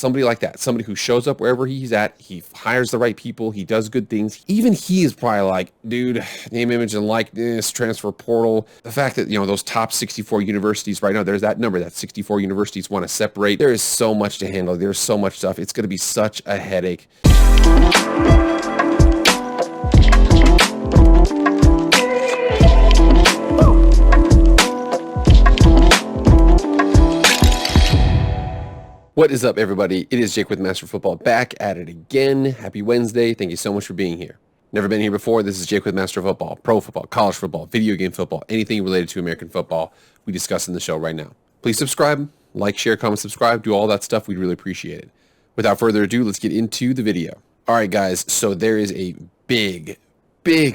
somebody like that, somebody who shows up wherever he's at, he hires the right people, he does good things. Even he is probably like, dude, name, image, and likeness, transfer portal. The fact that, those top 64 universities right now, there's that number that 64 universities want to separate. There is so much to handle. There's so much stuff. It's going to be such a headache. What is up, everybody? It is Jake with Master Football, back at it again. Happy Wednesday. Thank you so much for being here. Never been here before. This is Jake with Master Football, pro football, college football, video game football, anything related to American football we discuss in the show right now. Please subscribe, like, share, comment, subscribe, do all that stuff. We'd really appreciate it. Without further ado, let's get into the video. All right, guys. So there is a big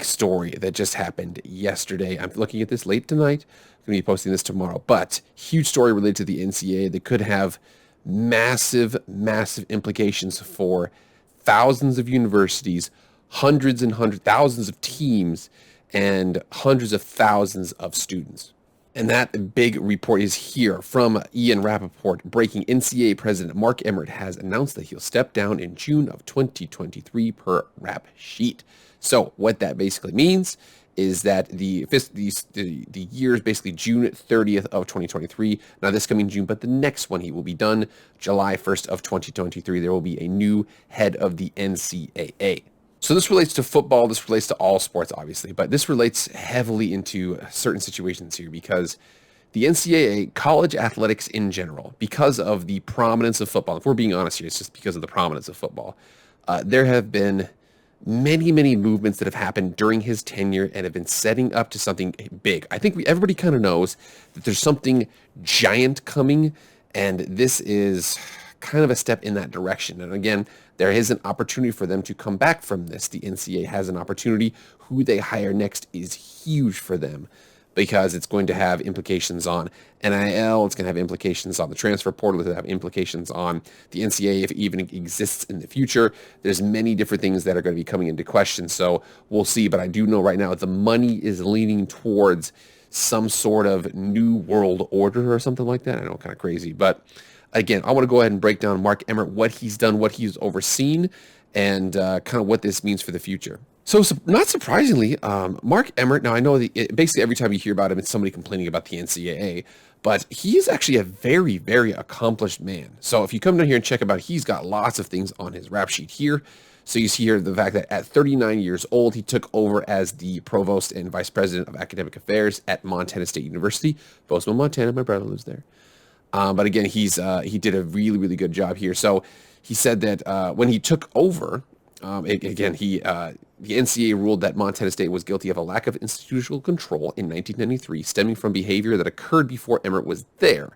story that just happened yesterday. I'm looking at this late tonight. I'm going to be posting this tomorrow. But huge story related to the NCAA that could have massive implications for thousands of universities, hundreds and thousands of teams, and hundreds of thousands of students. And that big report is here from Ian Rappaport. Breaking: NCAA President Mark Emmert has announced that he'll step down in June of 2023 per rap sheet. So what that basically means is that the year is basically June 30th of 2023. Now this coming June, but the next one he will be done July 1st of 2023. There will be a new head of the NCAA. So this relates to football. This relates to all sports, obviously, but this relates heavily into certain situations here because the NCAA, college athletics in general, because of the prominence of football, if we're being honest here, it's just because of the prominence of football, there have been many movements that have happened during his tenure and have been setting up to something big. I think everybody kind of knows that there's something giant coming, and this is kind of a step in that direction. And again, there is an opportunity for them to come back from this. The NCAA has an opportunity. Who they hire next is huge for them because it's going to have implications on NIL, it's going to have implications on the transfer portal, it's going to have implications on the NCAA if it even exists in the future. There's many different things that are going to be coming into question, so we'll see. But I do know right now the money is leaning towards some sort of new world order or something like that. I know, kind of crazy. But again, I want to go ahead and break down Mark Emmert, what he's done, what he's overseen, and kind of what this means for the future. So not surprisingly, Mark Emmert, now I know basically every time you hear about him, it's somebody complaining about the NCAA, but he is actually a very accomplished man. So if you come down here and check him out, he's got lots of things on his rap sheet here. So you see here the fact that at 39 years old, he took over as the provost and vice president of academic affairs at Montana State University, Bozeman, Montana. My brother lives there. But again, he did a really good job here. So he said that when he took over, the NCAA ruled that Montana State was guilty of a lack of institutional control in 1993, stemming from behavior that occurred before Emmert was there.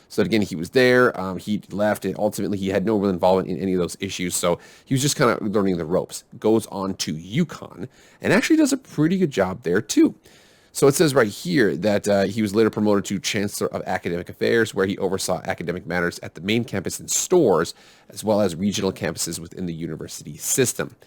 So again, he was there, he left, and ultimately he had no real involvement in any of those issues, so he was just kind of learning the ropes. Goes on to UConn, and actually does a pretty good job there too. So it says right here that he was later promoted to Chancellor of Academic Affairs, where he oversaw academic matters at the main campus and stores, as well as regional campuses within the university system.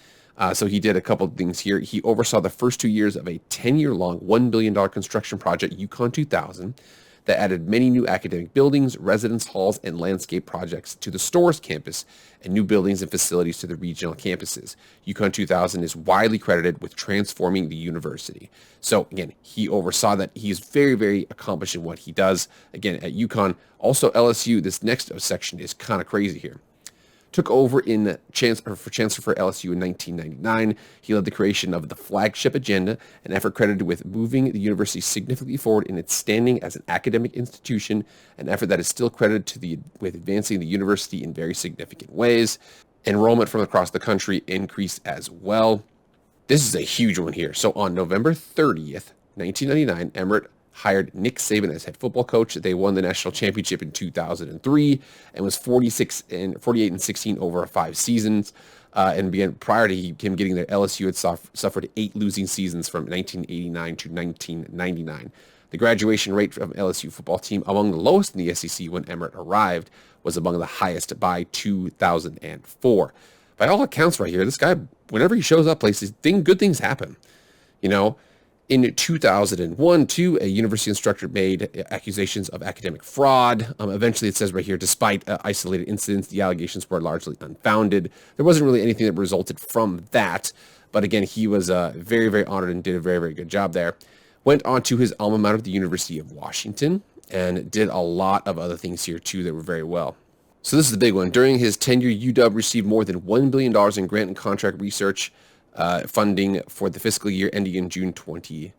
So he did a couple of things here. He oversaw the first 2 years of a 10-year-long $1 billion construction project, UConn 2000, that added many new academic buildings, residence halls, and landscape projects to the stores campus and new buildings and facilities to the regional campuses. UConn 2000 is widely credited with transforming the university. So again, he oversaw that. He's very accomplished in what he does. Again, at UConn, also LSU, this next section is kind of crazy here. Took over in Chancellor for LSU in 1999. He led the creation of the flagship agenda, an effort credited with moving the university significantly forward in its standing as an academic institution, an effort that is still credited with advancing the university in very significant ways. Enrollment from across the country increased as well. This is a huge one here. So on November 30th, 1999, Emmert hired Nick Saban as head football coach. They won the national championship in 2003 and was 48-16 over 5 seasons. And began prior to him getting there, LSU had suffered 8 losing seasons from 1989 to 1999. The graduation rate of LSU football team, among the lowest in the SEC when Emmert arrived, was among the highest by 2004. By all accounts right here, this guy, whenever he shows up places, good things happen. You know, In 2001, too, a university instructor made accusations of academic fraud. Eventually, it says right here, despite isolated incidents, the allegations were largely unfounded. There wasn't really anything that resulted from that. But again, he was very, very honored and did a very, very good job there. Went on to his alma mater, the University of Washington, and did a lot of other things here, too, that were very well. So this is the big one. During his tenure, UW received more than $1 billion in grant and contract research funding for the fiscal year ending in June 30th,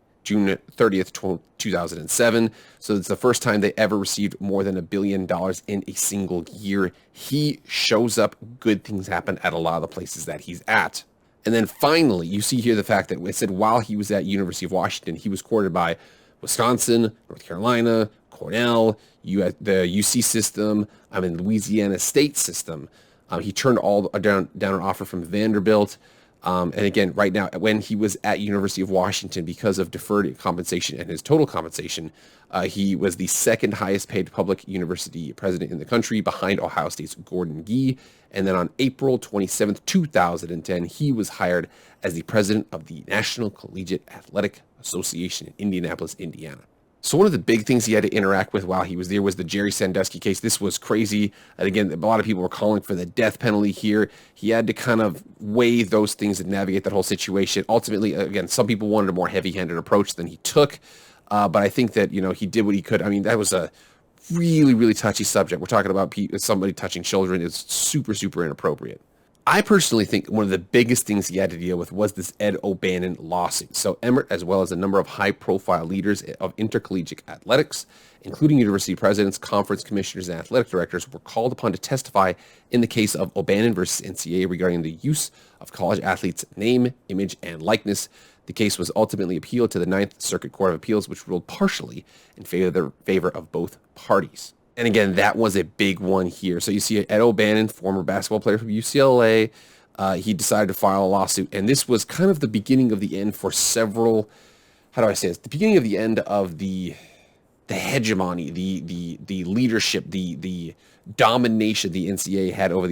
2007. So it's the first time they ever received more than $1 billion in a single year. He shows up, good things happen at a lot of the places that he's at. And then finally, you see here the fact that it said while he was at University of Washington, he was courted by Wisconsin, North Carolina, Cornell, the UC system, Louisiana State system. He turned all down an offer from Vanderbilt. And again, right now, when he was at University of Washington, because of deferred compensation and his total compensation, he was the second highest paid public university president in the country, behind Ohio State's Gordon Gee. And then on April 27th, 2010, he was hired as the president of the National Collegiate Athletic Association in Indianapolis, Indiana. So one of the big things he had to interact with while he was there was the Jerry Sandusky case. This was crazy. And again, a lot of people were calling for the death penalty here. He had to kind of weigh those things and navigate that whole situation. Ultimately, again, some people wanted a more heavy-handed approach than he took. But I think that, he did what he could. That was a really, really touchy subject. We're talking about somebody touching children. It's super, super inappropriate. I personally think one of the biggest things he had to deal with was this Ed O'Bannon lawsuit. So Emmert, as well as a number of high-profile leaders of intercollegiate athletics, including university presidents, conference commissioners, and athletic directors, were called upon to testify in the case of O'Bannon versus NCAA regarding the use of college athletes' name, image, and likeness. The case was ultimately appealed to the Ninth Circuit Court of Appeals, which ruled partially in favor of both parties. And again, that was a big one here. So you see Ed O'Bannon, former basketball player from UCLA, he decided to file a lawsuit. And this was kind of the beginning of the end for several, how do I say this? The beginning of the end of the hegemony, the leadership, the domination the NCAA had over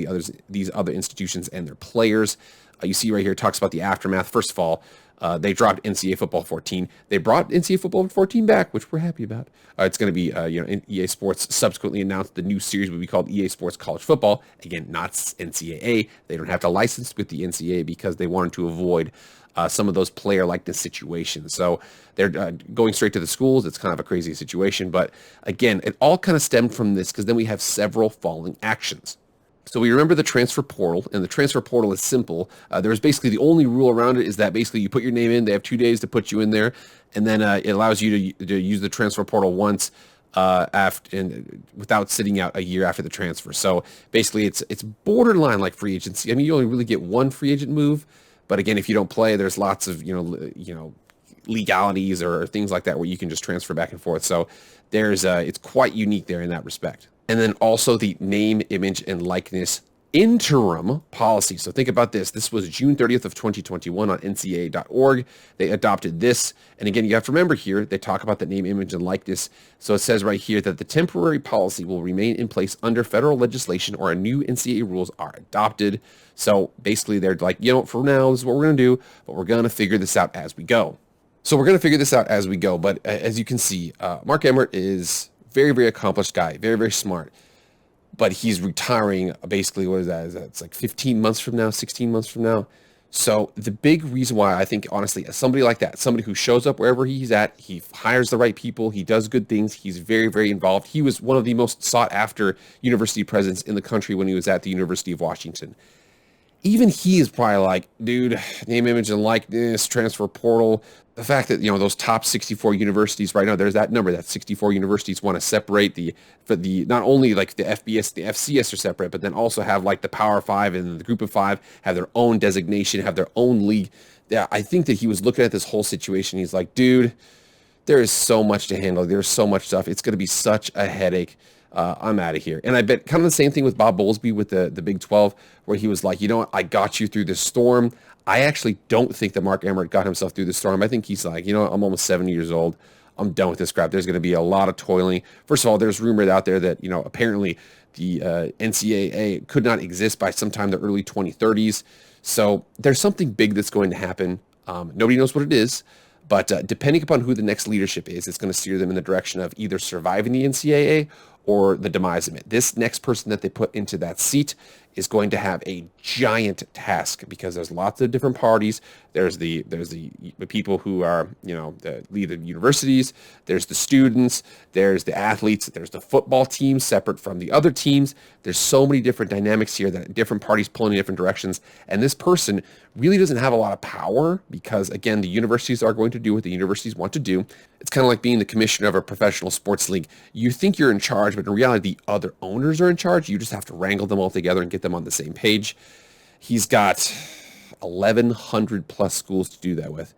these other institutions and their players. You see right here, it talks about the aftermath. First of all, they dropped NCAA Football 14. They brought NCAA Football 14 back, which we're happy about. It's going to be, EA Sports subsequently announced the new series will be called EA Sports College Football. Again, not NCAA. They don't have to license with the NCAA because they wanted to avoid some of those player likeness situations. So they're going straight to the schools. It's kind of a crazy situation. But again, it all kind of stemmed from this because then we have several following actions. So we remember the transfer portal, and the transfer portal is simple. There's basically the only rule around it is that basically you put your name in, they have 2 days to put you in there, and then it allows you to use the transfer portal once without sitting out a year after the transfer. So basically it's borderline like free agency. You only really get one free agent move, but again, if you don't play, there's lots of legalities or things like that where you can just transfer back and forth. So there's it's quite unique there in that respect. And then also the name, image, and likeness interim policy. So think about this. This was June 30th of 2021 on ncaa.org. They adopted this. And again, you have to remember here, they talk about the name, image, and likeness. So it says right here that the temporary policy will remain in place under federal legislation or a new NCAA rules are adopted. So basically they're like, for now, this is what we're going to do, but we're going to figure this out as we go. So we're going to figure this out as we go. But as you can see, Mark Emmert is very, very accomplished guy, very, very smart. But he's retiring basically, what is that? It's like 15 months from now, 16 months from now. So the big reason why I think, honestly, somebody like that, somebody who shows up wherever he's at, he hires the right people, he does good things, he's very, very involved. He was one of the most sought after university presidents in the country when he was at the University of Washington. Even he is probably like, dude, name, image, and likeness, transfer portal. The fact that, those top 64 universities right now, there's that number that 64 universities want to separate the not only like the FBS, the FCS are separate, but then also have like the Power Five and the Group of Five have their own designation, have their own league. Yeah, I think that he was looking at this whole situation. He's like, dude, there is so much to handle. There's so much stuff. It's going to be such a headache. I'm out of here. And I bet kind of the same thing with Bob Bowlesby with the Big 12, where he was like, what, I got you through this storm. I actually don't think that Mark Emmert got himself through the storm. I think he's like, I'm almost 70 years old. I'm done with this crap. There's going to be a lot of toiling. First of all, there's rumors out there that, apparently the NCAA could not exist by sometime the early 2030s. So there's something big that's going to happen. Nobody knows what it is. But depending upon who the next leadership is, it's going to steer them in the direction of either surviving the NCAA or the demise of it. This next person that they put into that seat is going to have a giant task because there's lots of different parties. There's the people who are, the lead the universities. There's the students. There's the athletes. There's the football team separate from the other teams. There's so many different dynamics here that different parties pulling in different directions. And this person really doesn't have a lot of power because, again, the universities are going to do what the universities want to do. It's kind of like being the commissioner of a professional sports league. You think you're in charge, but in reality, the other owners are in charge. You just have to wrangle them all together and get them on the same page. He's got 1,100 plus schools to do that with.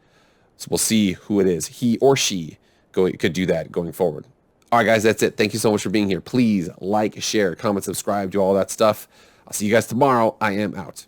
So we'll see who it is. He or she could do that going forward. All right, guys, that's it. Thank you so much for being here. Please like, share, comment, subscribe, do all that stuff. I'll see you guys tomorrow. I am out.